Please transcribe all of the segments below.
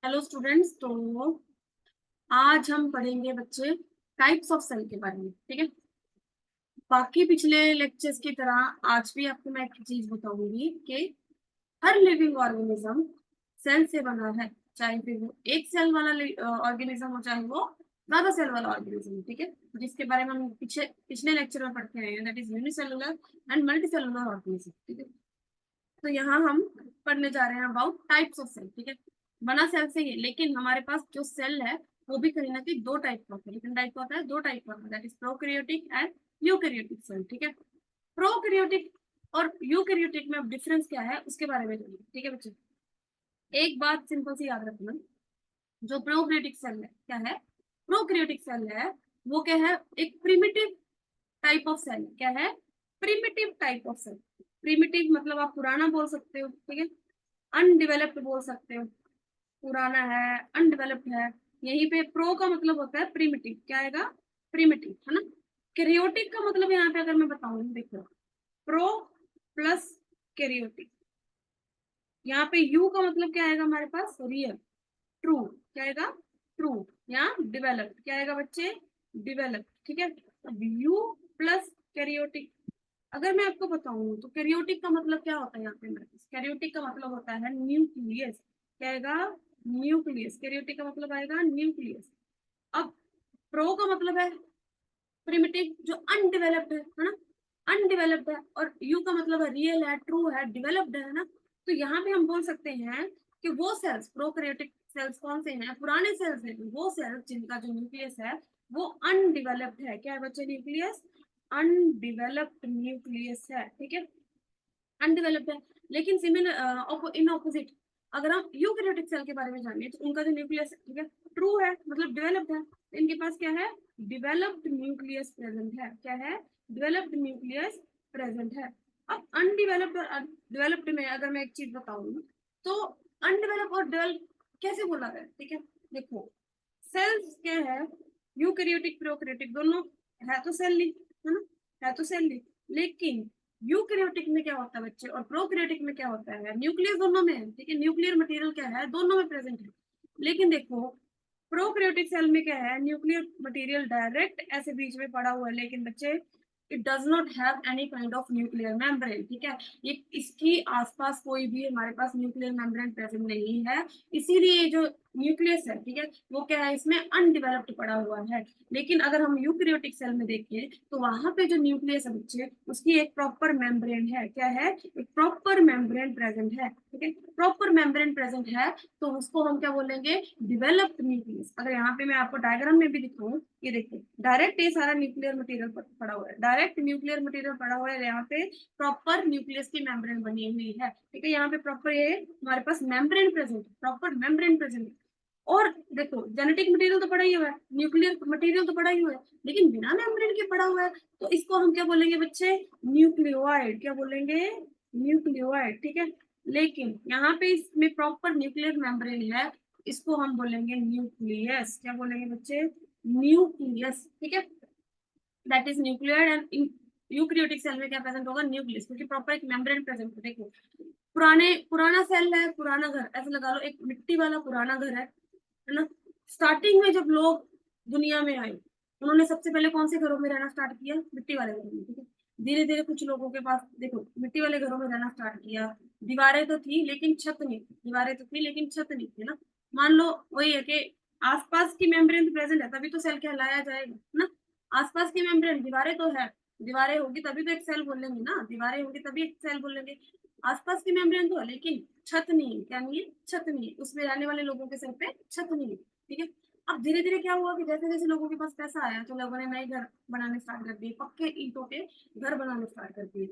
Hello students. तो आज हम पढ़ेंगे बच्चे टाइप्स ऑफ सेल के बारे में। ठीक है, बाकी पिछले लेक्चर्स की तरह आज भी आपको मैं एक चीज बताऊंगी कि हर लिविंग ऑर्गेनिज्म सेल से बना है, चाहे फिर वो एक सेल वाला ऑर्गेनिज्म हो, चाहे वो ज्यादा सेल वाला ऑर्गेनिज्म। ठीक है, जिसके बारे में हम पिछले लेक्चर में पढ़ते रहे हैं, that is unicellular and multicellular organism. ठीक है, तो यहाँ हम पढ़ने जा रहे हैं अबाउट टाइप्स ऑफ सेल। ठीक है, बना सेल से ही है, लेकिन हमारे पास जो सेल है वो भी कहीं ना कहीं दो टाइप का होता है। कितने टाइप का होता है? दो टाइप का होता है, that is prokaryotic and eukaryotic cell. ठीक है, प्रोकैरियोटिक और यूकैरियोटिक में डिफरेंस क्या है उसके बारे में जानिए। ठीक है बच्चे, एक बात सिंपल सी याद रखना, जो प्रोकैरियोटिक सेल है क्या है? प्रोकैरियोटिक सेल है वो क्या है? एक प्रिमिटिव टाइप ऑफ सेल। क्या है? Primitive type of cell. Primitive मतलब आप पुराना बोल सकते हो, ठीक है, अनडेवलप्ड बोल सकते हो, पुराना है, अनडेवलप्ड है। यहीं पे प्रो का मतलब होता है प्रिमिटिव। क्या आएगा? प्रिमिटिव, है ना। कैरियोटिक का मतलब यहाँ पे अगर मैं बताऊं, देखो, प्रो प्लस कैरियोटिक, यहाँ पे यू का मतलब क्या आएगा हमारे पास? Real, true. क्या आएगा? ट्रू। यहाँ डिवेलप्ड क्या आएगा बच्चे? डिवेलप्ड। ठीक है, अब यू प्लस कैरियोटिक, अगर मैं आपको बताऊं तो कैरियोटिक का मतलब क्या होता है? यहाँ पे मेरे पास कैरियोटिक का मतलब होता है न्यूक्लियस। क्या आएगा? न्यूक्लियस। कैरियोटिक का मतलब आएगा न्यूक्लियस। अब प्रो का मतलब है प्रिमिटिव, जो अनडेवलप्ड है ना, अनडेवलप्ड है। और यू का मतलब है रियल है, ट्रू है, डेवलप्ड है ना। तो यहाँ पे हम बोल सकते हैं कि वो सेल्स, प्रोकैरियोटिक सेल्स कौन से हैं? पुराने सेल्स हैं, वो सेल्स जिनका जो न्यूक्लियस है वो अनडेवलप्ड है। क्या है बच्चे? न्यूक्लियस अनडेवलप्ड न्यूक्लियस है। ठीक है, अनडेवलप्ड है। लेकिन सिमिलर इन ऑपोजिट अगर हम यूकैरियोटिक सेल के बारे में जानिए तो उनका जो न्यूक्लियस है, ठीक है, ट्रू है, मतलब डेवलप्ड है। तो इनके पास क्या है? डेवलप्ड न्यूक्लियस प्रेजेंट है। क्या है? डेवलप्ड न्यूक्लियस प्रेजेंट है। अब अनडेवलप्ड और डेवलप्ड में अगर मैं एक चीज बताऊं तो अनडेवलप्ड और डेवलप कैसे बोला गया? ठीक है, देखो, सेल्स क्या है? यूकैरियोटिक प्रोकैरियोटिक दोनों है तो सेल ली, है ना, है तो सेल ली। लेकिन यूकैरियोटिक में क्या होता है बच्चे और प्रोकैरियोटिक में क्या होता है? न्यूक्लियस दोनों में है, ठीक है, न्यूक्लियर मटेरियल क्या है? दोनों में प्रेजेंट है। लेकिन देखो, प्रोकैरियोटिक सेल में क्या है? न्यूक्लियर मटेरियल डायरेक्ट ऐसे बीच में पड़ा हुआ है, लेकिन बच्चे it does not have any kind of nuclear membrane. ठीक है, ये इसकी आसपास कोई भी हमारे पास न्यूक्लियर मेम्ब्रेन प्रेजेंट नहीं है। इसीलिए जो न्यूक्लियस है, ठीक है, वो क्या है? इसमें अनडेवलप्ड पड़ा हुआ है। लेकिन अगर हम यूकैरियोटिक सेल में देखें तो वहां पे जो न्यूक्लियस है बच्चे, उसकी एक प्रॉपर मेम्ब्रेन है। क्या है? एक प्रॉपर मेम्ब्रेन प्रेजेंट है। ठीक है, प्रॉपर मेम्ब्रेन प्रेजेंट है तो उसको हम क्या बोलेंगे? Developed nucleus. अगर यहाँ पे मैं आपको डायग्राम में भी दिखाऊं, ये देखिए, डायरेक्ट ये सारा न्यूक्लियर मटेरियल पड़ा हुआ है, डायरेक्ट न्यूक्लियर मटेरियल पड़ा हुआ है। यहाँ पे प्रॉपर न्यूक्लियस की मेम्ब्रेन बनी हुई है। ठीक है, यहाँ पे प्रॉपर ये हमारे पास membrane present, proper membrane present. और देखो, जेनेटिक मटेरियल तो पड़ा ही हुआ है, न्यूक्लियर मटेरियल तो पड़ा ही हुआ है, लेकिन बिना मेम्ब्रेन के पड़ा हुआ है, तो इसको हम क्या बोलेंगे बच्चे? न्यूक्लियोइड। क्या बोलेंगे? न्यूक्लियोइड। ठीक है, लेकिन यहाँ पे इसमें प्रॉपर न्यूक्लियर मेम्ब्रेन है, इसको हम बोलेंगे न्यूक्लियस। क्या बोलेंगे बच्चे? न्यूक्लियस। ठीक है, that is nuclear. And eukaryotic cell में क्या प्रेजेंट होगा? न्यूक्लियस, क्योंकि प्रॉपर एक मेम्ब्रेन प्रेजेंट है। देखो, पुराना सेल है, पुराना घर, ऐसे लगा लो एक मिट्टी वाला पुराना घर है ना। स्टार्टिंग में जब लोग दुनिया में आए, उन्होंने सबसे पहले कौन से घरों में रहना स्टार्ट किया? मिट्टी वाले घरों में। ठीक है, धीरे धीरे कुछ लोगों के पास, देखो, मिट्टी वाले घरों में रहना स्टार्ट किया। दीवारें तो थी लेकिन छत नहीं थी, दीवारें तो थी लेकिन छत नहीं थी ना। मान लो वही है कि आसपास की मेम्ब्रेन प्रेजेंट है तभी तो सेल कहलाया जाएगा ना। आसपास की मेम्ब्रेन, दीवारें तो है, दीवारें होगी तभी तो एक सेल बोलेंगे ना, दीवारें होगी तभी एक सेल बोलेंगे। आसपास की मेम्ब्रेन तो है लेकिन छत नहीं है। क्या नहीं है? छत नहीं है, उसमें रहने वाले लोगों के सर पे छत नहीं है। ठीक है, अब धीरे धीरे क्या हुआ कि जैसे जैसे लोगों के पास पैसा आया तो लोगों ने नए घर बनाने स्टार्ट कर दिए, पक्के ईंटों के घर बनाने स्टार्ट कर दिए।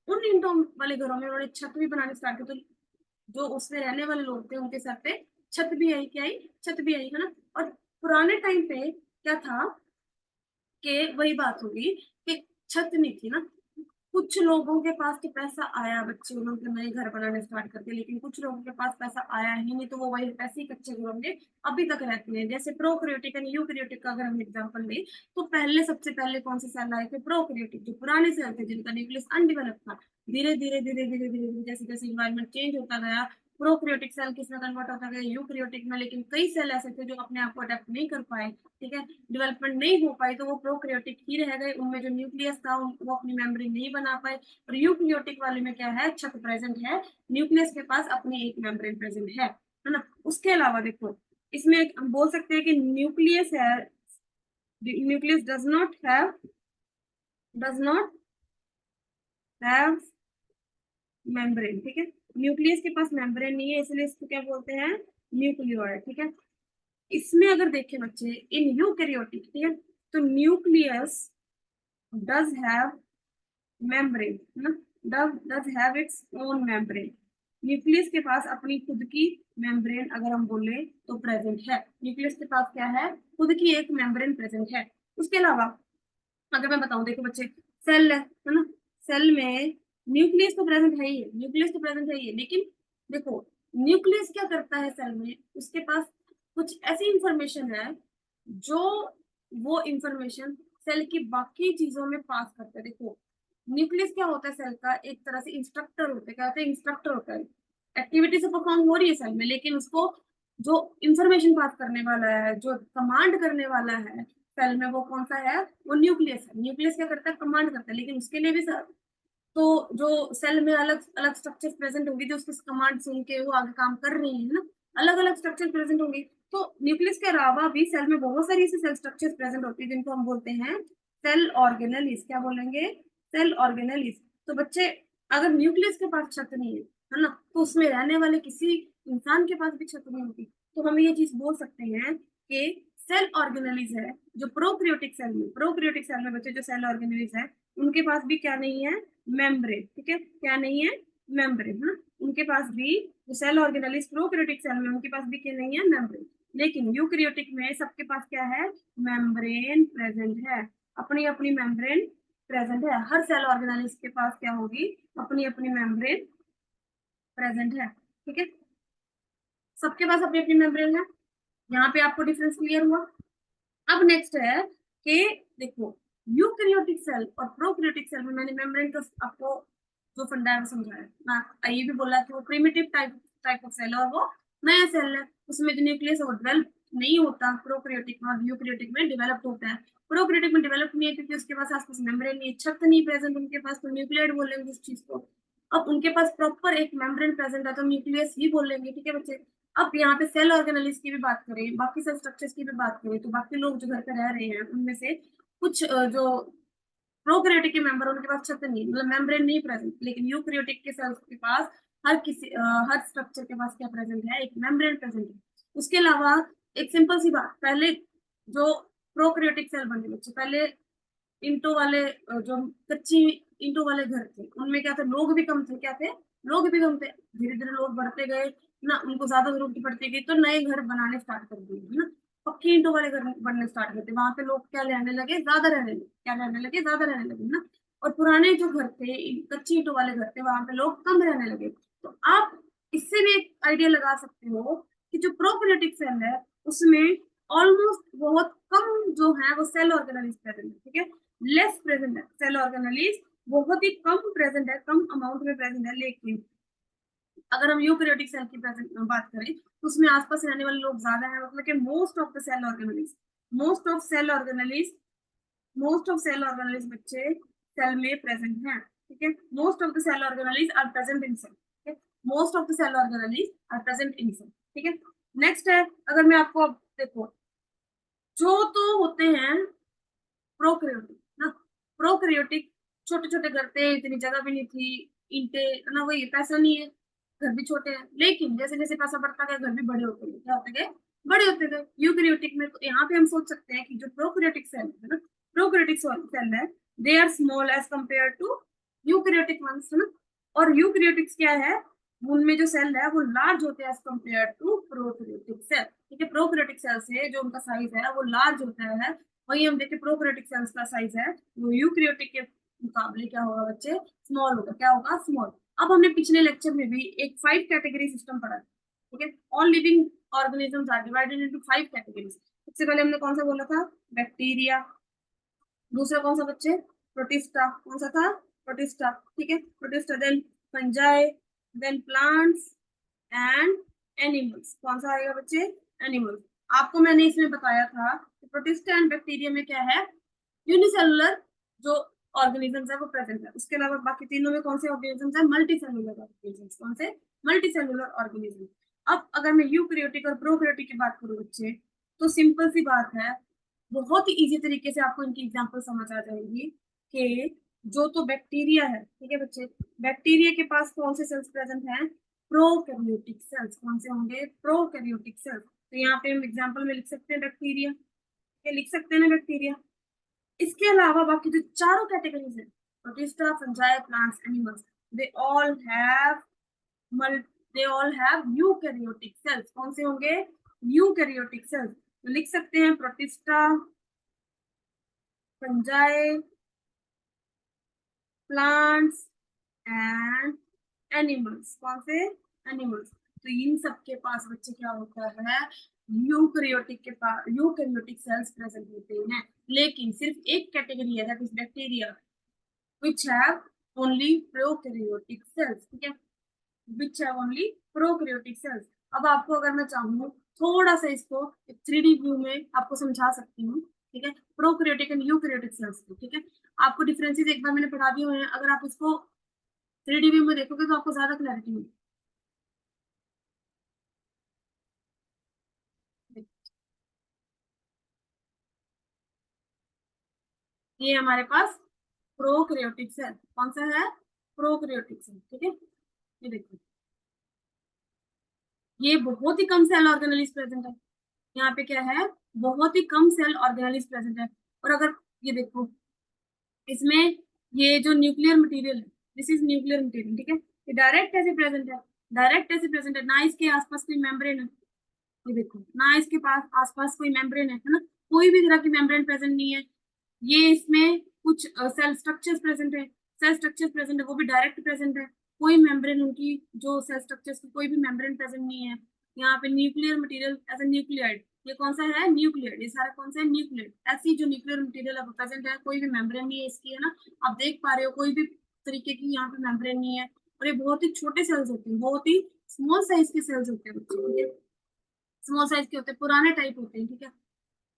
उन ईंटों वाले घरों में उन्होंने छत भी बनाने स्टार्ट कर, तो जो उसमें रहने वाले लोग थे उनके सर पे छत भी आई। क्या आई? छत भी आई, है ना। और पुराने टाइम पे क्या था कि वही बात होगी कि छत नहीं थी ना। कुछ लोगों के पास तो पैसा आया बच्चे, उन्होंने नए घर बनाने स्टार्ट कर दिए, लेकिन कुछ लोगों के पास पैसा आया ही नहीं, तो वो वही पैसे ही कच्चे घरों में अभी तक रहते हैं। जैसे प्रोकैरियोटिक एंड यूकैरियोटिक का अगर हम एग्जांपल लें तो पहले सबसे पहले कौन से सेल आए थे? प्रोकैरियोटिक, जो पुराने सेल थे जिनका न्यूक्लियस अनडेवलप था। धीरे धीरे धीरे धीरे धीरे धीरे जैसे जैसे इन्वायरमेंट चेंज होता गया, प्रोकैरियोटिक सेल किस में कन्वर्ट होता है, यूकैरियोटिक में। लेकिन कई सेल ऐसे थे जो अपने आप को अडेप्ट नहीं कर पाए, ठीक है, डेवलपमेंट नहीं हो पाई, तो वो प्रोकैरियोटिक ही रह गए। उनमें जो न्यूक्लियस था वो अपनी मेम्ब्रेन नहीं बना पाए। और यूकैरियोटिक वाले में क्या है, छत प्रेजेंट है, न्यूक्लियस के पास अपनी एक मेम्ब्रेन प्रेजेंट है ना। उसके अलावा देखो, इसमें हम बोल सकते हैं कि न्यूक्लियस है, nucleus does not have membrane, ठीक है। न्यूक्लियस के पास मेम्ब्रेन नहीं है, इसलिए इसको क्या बोलते हैं, न्यूक्लियोइड, ठीक है। इसमें अगर देखें बच्चे, इन यूकैरियोटिक, ठीक है, तो न्यूक्लियस डज हैव मेम्ब्रेन, है ना, does have its own membrane. Nucleus के पास अपनी खुद की मेम्ब्रेन अगर हम बोले तो प्रेजेंट है। न्यूक्लियस के पास क्या है, खुद की एक मेम्ब्रेन प्रेजेंट है। उसके अलावा अगर मैं बताऊं, देखो बच्चे, सेल है ना, सेल में न्यूक्लियस तो प्रेजेंट है ही है, न्यूक्लियस तो प्रेजेंट है ही है, लेकिन देखो न्यूक्लियस क्या करता है सेल में, उसके पास कुछ ऐसी इंफॉर्मेशन है जो वो इंफॉर्मेशन सेल की बाकी चीजों में पास करता है। देखो न्यूक्लियस क्या होता है, सेल का एक तरह से इंस्ट्रक्टर होता है। क्या होता है, इंस्ट्रक्टर होता है। एक्टिविटी से परफॉर्म हो रही है सेल में, लेकिन उसको जो इंफॉर्मेशन पास करने वाला है, जो कमांड करने वाला है सेल में, वो कौन सा है, वो न्यूक्लियस है। न्यूक्लियस क्या करता है, कमांड करता है। लेकिन उसके लिए भी तो जो सेल में अलग अलग स्ट्रक्चर प्रेजेंट होंगी, जो उसकी कमांड सुन के वो आगे काम कर रही है ना, अलग अलग स्ट्रक्चर प्रेजेंट होंगी। तो न्यूक्लियस के अलावा भी सेल में बहुत सारी ऐसी सेल स्ट्रक्चर प्रेजेंट होती है जिनको हम बोलते हैं सेल ऑर्गेनेलिस। क्या बोलेंगे, सेल ऑर्गेनेलिस। तो बच्चे, अगर न्यूक्लियस के पास छत नहीं है ना, तो उसमें रहने वाले किसी इंसान के पास भी छत नहीं होती। तो हम ये चीज बोल सकते हैं कि सेल ऑर्गेनेलिस है जो प्रोकैरियोटिक सेल में बच्चे जो सेल ऑर्गेनेलिस है, उनके पास भी क्या नहीं है, मेम्ब्रेन, ठीक है, क्या नहीं है, मेम्ब्रेन, है। उनके पास भी जो सेल ऑर्गेनेलिस प्रोकैरियोटिक सेल में, उनके पास भी क्या नहीं है, मेम्ब्रेन। लेकिन यूकैरियोटिक में सबके पास क्या है, मेम्ब्रेन प्रेजेंट है, अपनी अपनी मेम्ब्रेन प्रेजेंट है। हर सेल ऑर्गेनेलिस के पास क्या होगी, अपनी अपनी मेम्ब्रेन प्रेजेंट है, ठीक है। सबके पास अपनी अपनी मेम्ब्रेन है। यहाँ पे आपको डिफरेंस क्लियर हुआ। अब नेक्स्ट है कि देखो, यूकैरियोटिक सेल और प्रोकैरियोटिक सेल में मैंने मेम्ब्रेन का आपको जो फंडा है समझाया ना, ये भी बोला कि वो प्रिमिटिव टाइप ऑफ सेल है और वो नया सेल है, उसमें जो न्यूक्लियस है वो डेवलप नहीं होता। प्रोकैरियोटिक में और यूकैरियोटिक में डेवलप होता है। प्रोकैरियोटिक में डेवलप नहीं है क्योंकि उसके पास आसपास मेम्ब्रेन नहीं है, छत नहीं प्रेजेंट उनके पास, तो न्यूक्लियड बोलेंगे उस चीज को। अब उनके पास प्रॉपर एक मेम्ब्रेन प्रेजेंट है तो न्यूक्लियस ही बोलेंगे, ठीक है बच्चे। अब यहाँ पे सेल ऑर्गेनेलिस की भी बात करें, बाकी सेल स्ट्रक्चर्स की भी बात करें, तो बाकी लोग जो घर पे रह रहे हैं उनमें से कुछ जो प्रोकैरियोटिक के मेंबर, उनके पास छत नहीं, मतलब मेम्ब्रेन नहीं प्रेजेंट। लेकिन यूकैरियोटिक के सेल्स के पास हर स्ट्रक्चर के पास क्या प्रेजेंट है, एक मेम्ब्रेन प्रेजेंट है। उसके अलावा एक सिंपल सी बात, पहले जो प्रोकैरियोटिक सेल बने बच्चे, पहले इंटो वाले जो कच्ची इंटो वाले घर थे, उनमें क्या थे, लोग भी कम थे। क्या थे, लोग भी कम थे। धीरे धीरे लोग बढ़ते गए ना, उनको ज्यादा जरूरत पड़ती गई, तो नए घर बनाने स्टार्ट कर दिए, है ना। पक्की इंटो वाले घर बनने स्टार्ट करते, वहां पे लोग क्या रहने लगे, ज्यादा रहने लगे, क्या रहने लगे, ज्यादा रहने लगे ना। और पुराने जो घर थे, कच्ची इंटो वाले घर थे, वहां पे लोग कम रहने लगे। तो आप इससे भी एक आइडिया लगा सकते हो कि जो प्रोकैरियोटिक सेल है उसमें ऑलमोस्ट बहुत कम जो है वो सेल ऑर्गेनेलिस प्रेजेंट है, ठीक है, लेस प्रेजेंट है सेल ऑर्गेनेलिस, बहुत ही कम प्रेजेंट है, कम अमाउंट में प्रेजेंट है। लेकिन अगर हम यूकैरियोटिक सेल की बात करें तो उसमें आसपास रहने वाले लोग ज्यादा है, मतलब कि most of cell organelles most of cell organelles बच्चे सेल में प्रेजेंट हैं, ठीक है। Most of the cell organelles are present in cell, ठीक है, most of the cell organelles are present in cell, ठीक है। नेक्स्ट है, अगर मैं आपको अब देखो, जो तो होते हैं प्रोकैरियोटिक ना, प्रोकैरियोटिक छोटे छोटे घर थे, इतनी जगह भी नहीं थी, ईंटे ना, वही पैसा नहीं है, घर भी छोटे हैं। लेकिन जैसे जैसे पैसा बढ़ता गया घर भी बड़े होते गए, क्या होते गए, बड़े होते गए। यूकैरियोटिक में तो यहाँ पे हम सोच सकते हैं कि जो प्रोकैरियोटिक सेल है ना, प्रोकैरियोटिक सेल है, they are small as compare to eukaryotic ones, है ना। और यूकैरियोटिक्स क्या है, उनमें जो सेल है वो लार्ज होते हैं as compare to prokaryotic cell, ठीक है। प्रोकैरियोटिक सेल से जो उनका साइज है वो लार्ज होता है। वही हम देखें प्रोकैरियोटिक सेल्स का साइज है वो यूकैरियोटिक के मुकाबले क्या होगा बच्चे, स्मॉल होगा। क्या होगा, स्मॉल। अब हमने पिछले लेक्चर में भी एक 5 कैटेगरी सिस्टम पढ़ा, ठीक है। All living organisms are divided into 5 categories. सबसे पहले हमने कौन सा बोला था, बैक्टीरिया। दूसरा कौन सा बच्चे, प्रोटिस्टा। कौन सा था, प्रोटिस्टा, ठीक है, protista. Then fungi, then plants, and animals. कौन सा आएगा बच्चे? एनिमल्स। आपको मैंने इसमें बताया था कि प्रोटिस्टा एंड बैक्टीरिया में क्या है, यूनिसेलुलर जो ऑर्गेनिजम्स है वो प्रेजेंट है। उसके अलावा बाकी तीनों में कौन से ऑर्गेनिजम्स है? Multi cellular organisms. कौन से? Multi cellular organism. अब अगर मैं यूकैरियोटिक और प्रोकैरियोटिक की बात करूं बच्चे, तो सिंपल सी बात है, बहुत ही इजी तरीके से आपको इनकी एग्जांपल समझ आ जाएगी कि जो तो बैक्टीरिया है, ठीक है बच्चे, बैक्टीरिया के पास कौन से सेल्स प्रेजेंट हैं? Prokaryotic cells. कौन से होंगे? Prokaryotic cells. तो यहाँ पे हम एग्जांपल में लिख सकते हैं बैक्टीरिया, ये लिख सकते हैं ना बैक्टीरिया। इसके अलावा बाकी जो चारों कैटेगरीज है, protista, fungi, plants, animals, they all have they all have eukaryotic cells. कौन से होंगे? Eukaryotic cells. तो लिख सकते हैं protista, fungi, plants and animals. कौन से? एनिमल्स। तो इन सबके पास बच्चे क्या होता है? यूकैरियोटिक के पास यूकैरियोटिक सेल्स प्रेजेंट होते हैं। लेकिन सिर्फ एक कैटेगरी है, that is bacteria, which have only prokaryotic cells। ठीक है, which have only prokaryotic cells। अब आपको अगर मैं चाहूँ थोड़ा सा इसको 3D व्यू में आपको समझा सकती हूँ, ठीक है, प्रोकैरियोटिक एंड यूकैरियोटिक सेल्स को। ठीक है, आपको डिफरेंसेस एक बार मैंने पढ़ा दिए हुए हैं, अगर आप इसको 3D व्यू में देखोगे तो आपको ज्यादा क्लैरिटी मिलेगी। ये हमारे पास प्रोकैरियोटिक सेल। कौन सा है? Prokaryotic cell. ठीक है, ये देखो, ये बहुत ही कम सेल ऑर्गेनेलिस प्रेजेंट है। यहाँ पे क्या है? बहुत ही कम सेल ऑर्गेनेलिस प्रेजेंट है। और अगर ये देखो, इसमें ये जो न्यूक्लियर मटेरियल है, दिस इज न्यूक्लियर मटेरियल। ठीक है, ये डायरेक्ट ऐसे प्रेजेंट है, डायरेक्ट ऐसे प्रेजेंट है, ना इसके आसपास कोई मेम्ब्रेन है। ये देखो, ना इसके पास आसपास कोई मेम्ब्रेन है ना, कोई भी तरह की मेम्ब्रेन प्रेजेंट नहीं है। ये इसमें कुछ सेल स्ट्रक्चर्स प्रेजेंट है, सेल स्ट्रक्चर्स प्रेजेंट है, वो भी डायरेक्ट प्रेजेंट है। कोई मेम्ब्रेन उनकी जो सेल स्ट्रक्चर्स की कोई भी मेम्ब्रेन प्रेजेंट नहीं है। यहाँ पे nuclear material as a nucleoid, ये कौन सा है? न्यूक्लियर। ये सारा कौन सा है? न्यूक्लियर। ऐसी जो न्यूक्लियर मटेरियल है वो प्रेजेंट है, कोई भी मेम्ब्रेन नहीं है इसकी, है ना। आप देख पा रहे हो कोई भी तरीके की यहाँ पे मेम्ब्रेन नहीं है। और ये बहुत ही छोटे सेल्स होते हैं, बहुत ही स्मॉल साइज के सेल्स होते हैं बच्चे, ठीक है, स्मॉल साइज के होते हैं, पुराने टाइप होते हैं। ठीक है,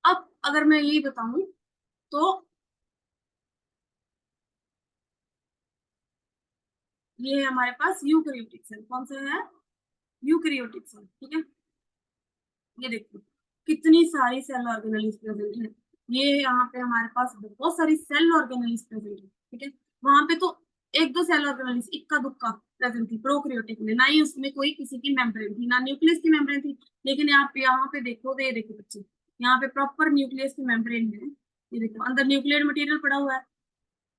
अब अगर मैं यही बताऊं तो ये है हमारे पास यूकैरियोटिक सेल। कौन सा है? Eukaryotic cell. ठीक है, ये देखो कितनी सारी सेल ऑर्गेनेलिस प्रेजेंट है। ये यहाँ पे हमारे पास बहुत सारी सेल ऑर्गेनेलिस प्रेजेंट है। ठीक है, वहां पे तो एक दो सेल ऑर्गेनेलिस इक्का दुक्का प्रेजेंट थी प्रोकैरियोटिक में, ना ही उसमें कोई किसी की मेम्ब्रेन थी, ना न्यूक्लियस की मेम्ब्रेन थी। लेकिन यहाँ पे देखो, ये देखो बच्चे, यहाँ पे प्रॉपर न्यूक्लियस की मेम्ब्रेन है। ये देखो अंदर न्यूक्लियर मटेरियल पड़ा हुआ है,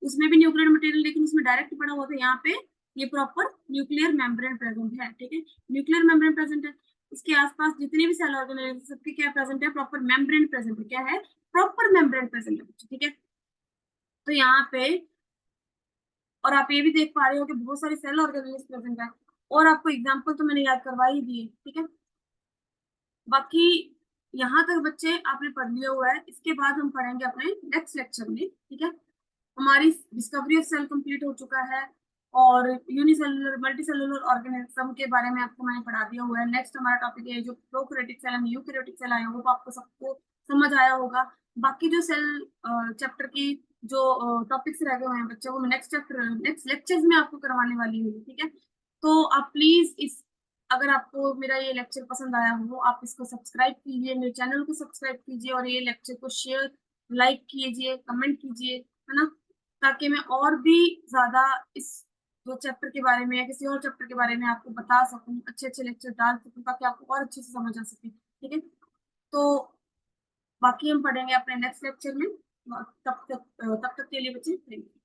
उसमें भी न्यूक्लियर मटेरियल, लेकिन उसमें डायरेक्ट पड़ा हुआ था। यहाँ पे ये प्रॉपर न्यूक्लियर मेम्ब्रेन प्रेजेंट है। ठीक है, न्यूक्लियर मेम्ब्रेन प्रेजेंट है। इसके आसपास जितने भी सेल ऑर्गेनेल सबके क्या प्रेजेंट है? प्रॉपर मेम्ब्रेन प्रेजेंट है। क्या है? प्रॉपर मेम्ब्रेन प्रेजेंट है। ठीक है, तो यहाँ पे और आप ये भी देख पा रहे हो कि बहुत सारे सेल ऑर्गेनेल प्रेजेंट है। और आपको एग्जाम्पल तो मैंने याद करवा ही दिए। ठीक है, बाकी यहाँ तक बच्चे आपने पढ़ लिया हुआ है। इसके बाद हम पढ़ेंगे अपने नेक्स्ट लेक्चर में। ठीक है, हमारी डिस्कवरी ऑफ सेल कंप्लीट हो चुका है, और यूनिसेलुलर मल्टी सेलुलर ऑर्गेनिज्म के बारे में आपको मैंने पढ़ा दिया हुआ है। नेक्स्ट हमारा टॉपिक है जो prokaryotic cell and eukaryotic cell आए, वो आपको सबको समझ आया होगा। बाकी जो सेल चैप्टर की जो टॉपिक्स रह गए हुए हैं बच्चों, वो मैं नेक्स्ट चैप्टर नेक्स्ट लेक्चर्स में आपको करवाने वाली हूँ। ठीक है, तो आप प्लीज इस अगर आपको मेरा ये लेक्चर पसंद आया हो, आप इसको सब्सक्राइब कीजिए, मेरे चैनल को सब्सक्राइब कीजिए, और ये लेक्चर को शेयर लाइक कीजिए, कमेंट कीजिए, है ना, ताकि मैं और भी ज्यादा इस जो चैप्टर के बारे में या किसी और चैप्टर के बारे में आपको बता सकूं, अच्छे अच्छे लेक्चर डाल सकूं, ताकि आपको और अच्छे से समझ आ सके। ठीक है, तो बाकी हम पढ़ेंगे अपने नेक्स्ट लेक्चर में। तब तक के लिए बच्चे थैंक यू।